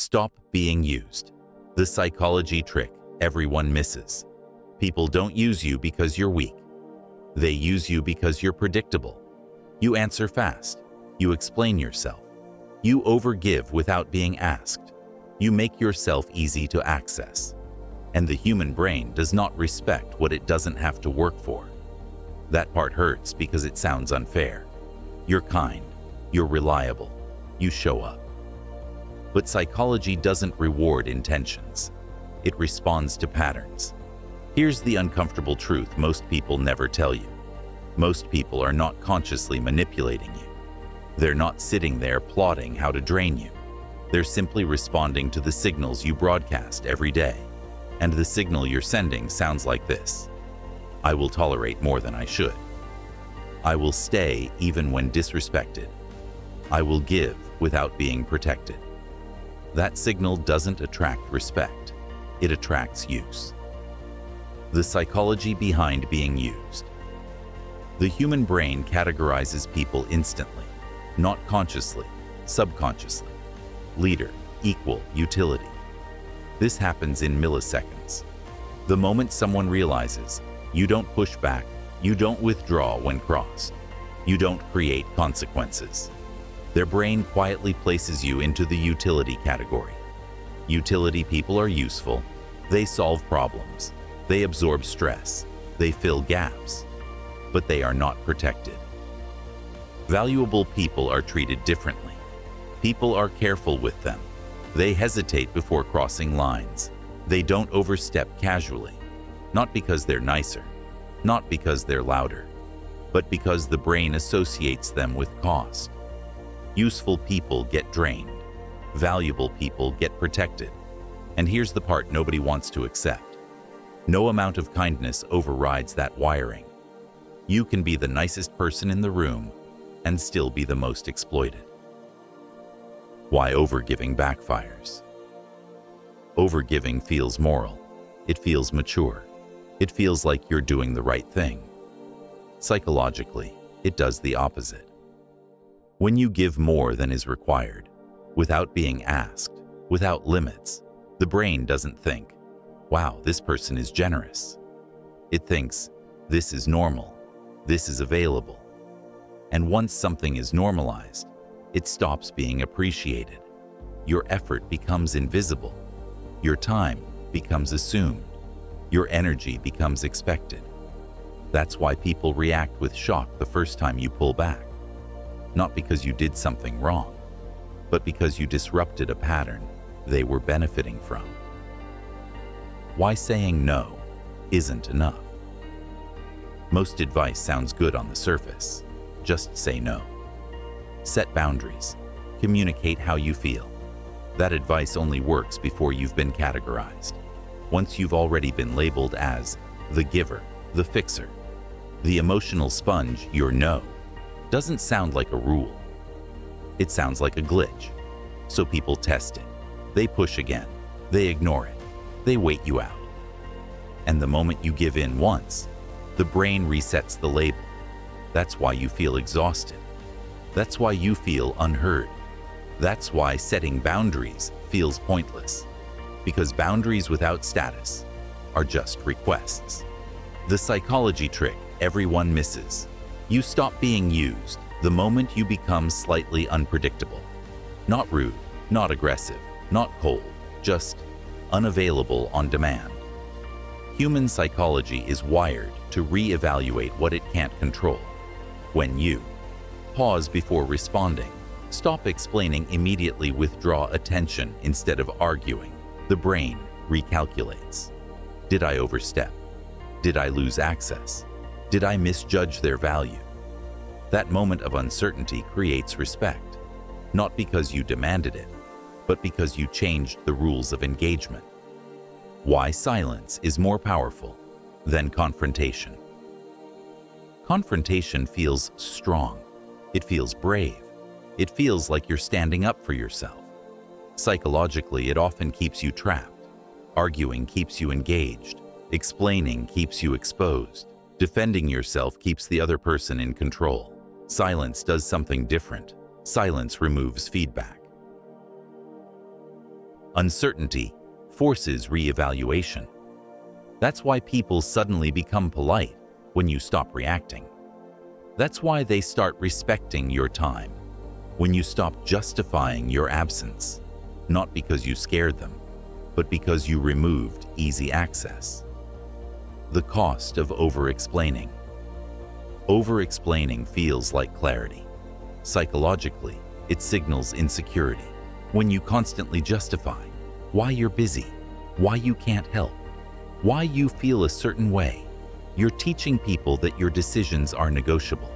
Stop being used. The psychology trick everyone misses. People don't use you because you're weak. They use you because you're predictable. You answer fast. You explain yourself. You overgive without being asked. You make yourself easy to access. And the human brain does not respect what it doesn't have to work for. That part hurts because it sounds unfair. You're kind. You're reliable. You show up. But psychology doesn't reward intentions. It responds to patterns. Here's the uncomfortable truth most people never tell you. Most people are not consciously manipulating you. They're not sitting there plotting how to drain you. They're simply responding to the signals you broadcast every day. And the signal you're sending sounds like this. I will tolerate more than I should. I will stay even when disrespected. I will give without being protected. That signal doesn't attract respect. It attracts use. The psychology behind being used. The human brain categorizes people instantly, not consciously, subconsciously. Leader, equal, utility. This happens in milliseconds. The moment someone realizes, you don't push back, you don't withdraw when crossed, you don't create consequences. Their brain quietly places you into the utility category. Utility people are useful. They solve problems. They absorb stress. They fill gaps. But they are not protected. Valuable people are treated differently. People are careful with them. They hesitate before crossing lines. They don't overstep casually. Not because they're nicer. Not because they're louder. But because the brain associates them with cost. Useful people get drained. Valuable people get protected. And here's the part nobody wants to accept. No amount of kindness overrides that wiring. You can be the nicest person in the room and still be the most exploited. Why overgiving backfires? Overgiving feels moral. It feels mature. It feels like you're doing the right thing. Psychologically, it does the opposite. When you give more than is required, without being asked, without limits, the brain doesn't think, wow, this person is generous. It thinks, this is normal, this is available. And once something is normalized, it stops being appreciated. Your effort becomes invisible. Your time becomes assumed. Your energy becomes expected. That's why people react with shock the first time you pull back. Not because you did something wrong, but because you disrupted a pattern they were benefiting from. Why saying no isn't enough? Most advice sounds good on the surface. Just say no. Set boundaries. Communicate how you feel. That advice only works before you've been categorized. Once you've already been labeled as the giver, the fixer, the emotional sponge, your no doesn't sound like a rule. It sounds like a glitch. So people test it. They push again. They ignore it. They wait you out. And the moment you give in once, the brain resets the label. That's why you feel exhausted. That's why you feel unheard. That's why setting boundaries feels pointless. Because boundaries without status are just requests. The psychology trick everyone misses. You stop being used the moment you become slightly unpredictable. Not rude, not aggressive, not cold, just unavailable on demand. Human psychology is wired to reevaluate what it can't control. When you pause before responding, stop explaining, immediately withdraw attention instead of arguing, the brain recalculates. Did I overstep? Did I lose access? Did I misjudge their value? That moment of uncertainty creates respect, not because you demanded it, but because you changed the rules of engagement. Why silence is more powerful than confrontation. Confrontation feels strong. It feels brave. It feels like you're standing up for yourself. Psychologically, it often keeps you trapped. Arguing keeps you engaged. Explaining keeps you exposed. Defending yourself keeps the other person in control. Silence does something different. Silence removes feedback. Uncertainty forces reevaluation. That's why people suddenly become polite when you stop reacting. That's why they start respecting your time when you stop justifying your absence, not because you scared them, but because you removed easy access. The cost of over-explaining. Over-explaining feels like clarity. Psychologically, it signals insecurity. When you constantly justify why you're busy, why you can't help, why you feel a certain way, you're teaching people that your decisions are negotiable.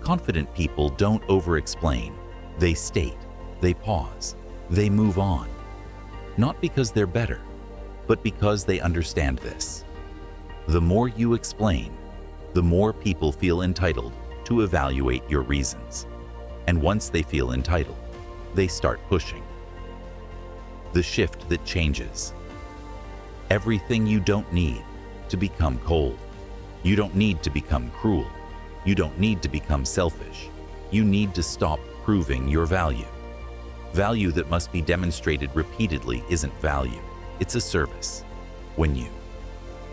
Confident people don't over-explain. They state, they pause, they move on. Not because they're better, but because they understand this. The more you explain, the more people feel entitled to evaluate your reasons. And once they feel entitled, they start pushing. The shift that changes. Everything you don't need to become cold. You don't need to become cruel. You don't need to become selfish. You need to stop proving your value. Value that must be demonstrated repeatedly isn't value, it's a service. When you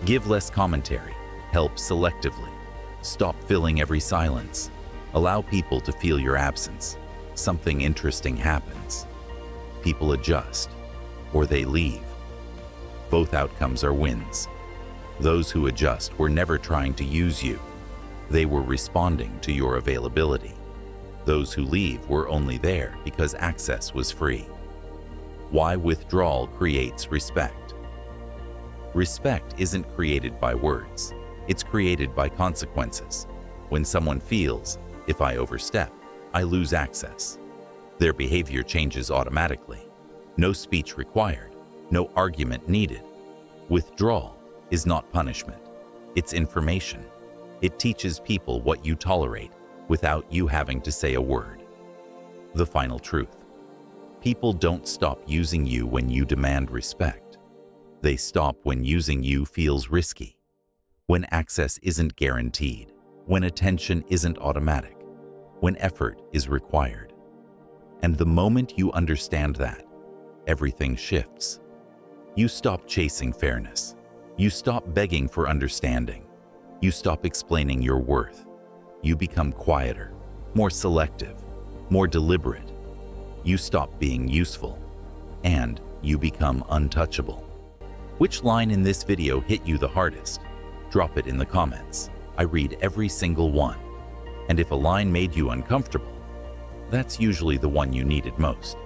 give less commentary, help selectively, stop filling every silence, allow people to feel your absence, something interesting happens. People adjust, or they leave. Both outcomes are wins. Those who adjust were never trying to use you. They were responding to your availability. Those who leave were only there because access was free. Why withdrawal creates respect. Respect isn't created by words. It's created by consequences. When someone feels, if I overstep, I lose access, their behavior changes automatically. No speech required, no argument needed. Withdrawal is not punishment. It's information. It teaches people what you tolerate without you having to say a word. The final truth. People don't stop using you when you demand respect. They stop when using you feels risky, when access isn't guaranteed, when attention isn't automatic, when effort is required. And the moment you understand that, everything shifts. You stop chasing fairness. You stop begging for understanding. You stop explaining your worth. You become quieter, more selective, more deliberate. You stop being useful, and you become untouchable. Which line in this video hit you the hardest? Drop it in the comments. I read every single one. And if a line made you uncomfortable, that's usually the one you needed most.